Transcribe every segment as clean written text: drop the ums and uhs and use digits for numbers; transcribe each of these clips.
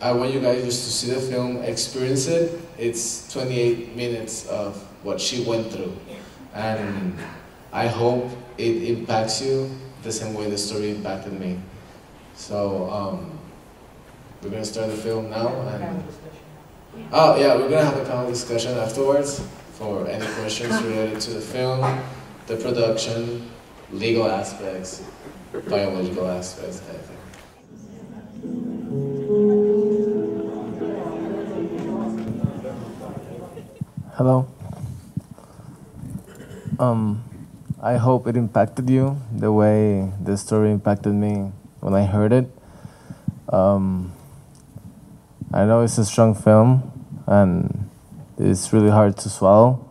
I want you guys just to see the film, experience it. It's 28 minutes of what she went through. And I hope it impacts you the same way the story impacted me. So we're gonna start the film now, and oh yeah, we're gonna have a panel discussion afterwards for any questions related to the film, the production, legal aspects, biological aspects, I think. Hello. I hope it impacted you the way the story impacted me when I heard it. I know it's a strong film and it's really hard to swallow,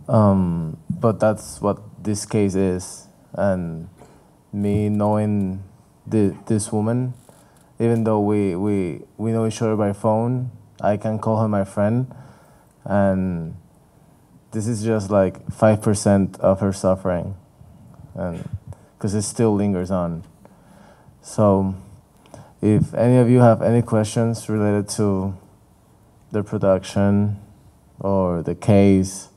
but that's what this case is. And me knowing this woman, even though we know each other by phone, I can call her my friend, and this is just like 5% of her suffering, and because it still lingers on. So if any of you have any questions related to the production or the case,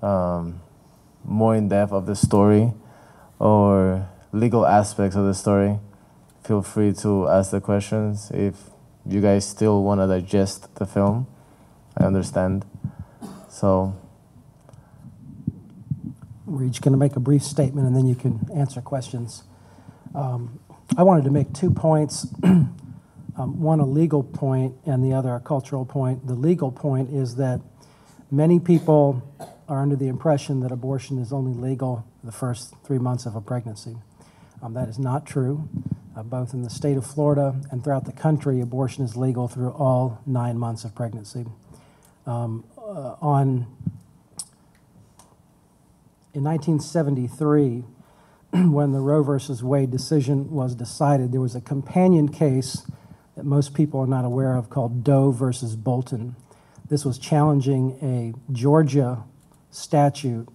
more in depth of the story or legal aspects of the story, feel free to ask the questions. If you guys still want to digest the film, I understand. So we're each going to make a brief statement, and then you can answer questions. I wanted to make 2 points, one a legal point and the other a cultural point. The legal point is that many people are under the impression that abortion is only legal the first 3 months of a pregnancy. That is not true. Both in the state of Florida and throughout the country, abortion is legal through all 9 months of pregnancy. In 1973, when the Roe versus Wade decision was decided, there was a companion case that most people are not aware of called Doe versus Bolton. This was challenging a Georgia statute,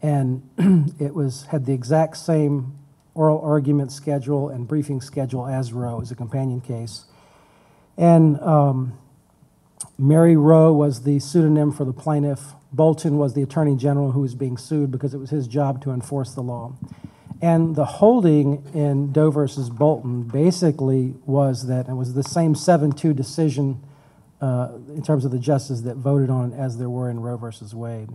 and it had the exact same oral argument schedule and briefing schedule as Roe. It was a companion case. And Mary Roe was the pseudonym for the plaintiff. Bolton was the attorney general who was being sued because it was his job to enforce the law. And the holding in Doe versus Bolton basically was that it was the same 7-2 decision in terms of the justices that voted on it as there were in Roe versus Wade.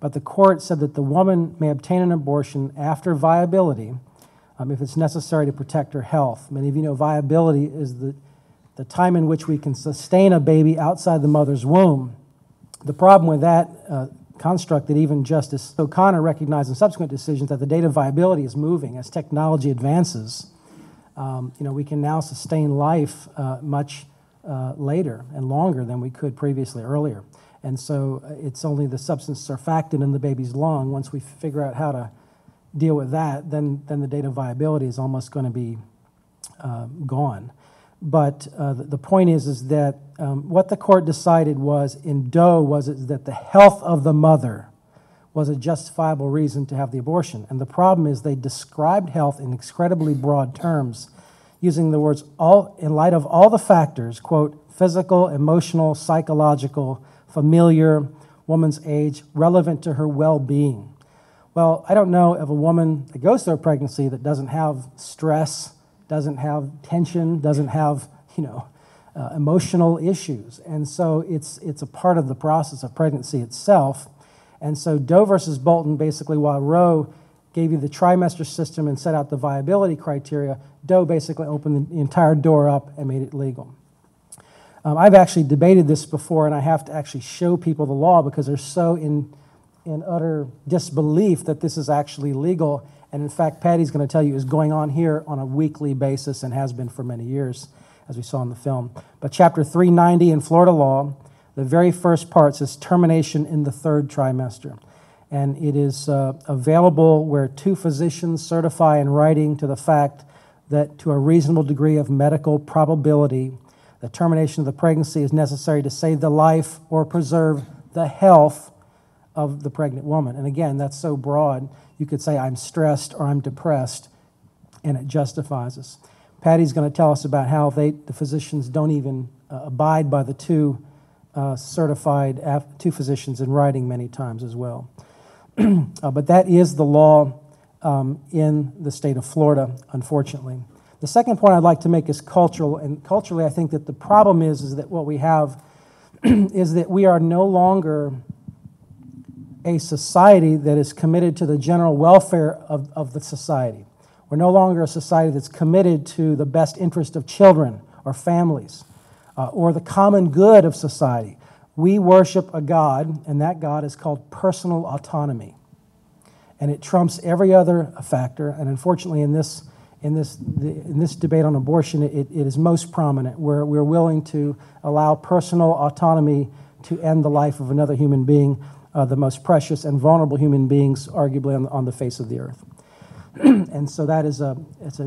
But the court said that the woman may obtain an abortion after viability if it's necessary to protect her health. Many of you know viability is the time in which we can sustain a baby outside the mother's womb. The problem with that construct that even Justice O'Connor recognized in subsequent decisions that the date of viability is moving as technology advances. We can now sustain life much later and longer than we could previously earlier. And so it's only the substance surfactant in the baby's lung. Once we figure out how to deal with that, then the date of viability is almost going to be gone. But the point is that what the court decided was in Doe was that the health of the mother was a justifiable reason to have the abortion. And the problem is they described health in incredibly broad terms, using the words, in light of all the factors, quote, physical, emotional, psychological, familiar, woman's age, relevant to her well-being. Well, I don't know of a woman that goes through a pregnancy that doesn't have stress, doesn't have tension, doesn't have, emotional issues. And so it's a part of the process of pregnancy itself. And so Doe versus Bolton, basically, while Roe gave you the trimester system and set out the viability criteria, Doe basically opened the entire door up and made it legal. I've actually debated this before, and I have to actually show people the law because they're so in utter disbelief that this is actually legal. And in fact, Patty's going to tell you is going on here on a weekly basis and has been for many years, as we saw in the film. But Chapter 390 in Florida law, the very first part says termination in the 3rd trimester. And it is available where 2 physicians certify in writing to the fact that to a reasonable degree of medical probability, the termination of the pregnancy is necessary to save the life or preserve the health of the pregnant woman. And again, that's so broad. You could say I'm stressed or I'm depressed, and it justifies us. Patty's going to tell us about how the physicians don't even abide by the two physicians in writing many times as well. But that is the law in the state of Florida, unfortunately. The second point I'd like to make is cultural, and culturally I think that the problem is that what we have is that we are no longer a society that is committed to the general welfare of the society. We're no longer a society that's committed to the best interest of children or families or the common good of society. We worship a God, and that God is called personal autonomy. And it trumps every other factor, and unfortunately in this debate on abortion, it is most prominent, where we're willing to allow personal autonomy to end the life of another human being, the most precious and vulnerable human beings, arguably, on the face of the earth. And so that is an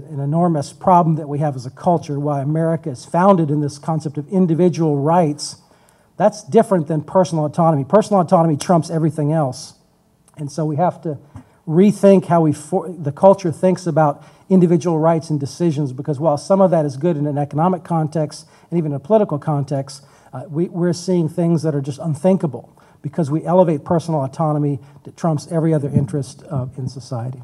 enormous problem that we have as a culture. Why America is founded in this concept of individual rights, that's different than personal autonomy. Personal autonomy trumps everything else. And so we have to rethink how the culture thinks about individual rights and decisions, because while some of that is good in an economic context and even a political context, we're seeing things that are just unthinkable because we elevate personal autonomy that trumps every other interest in society.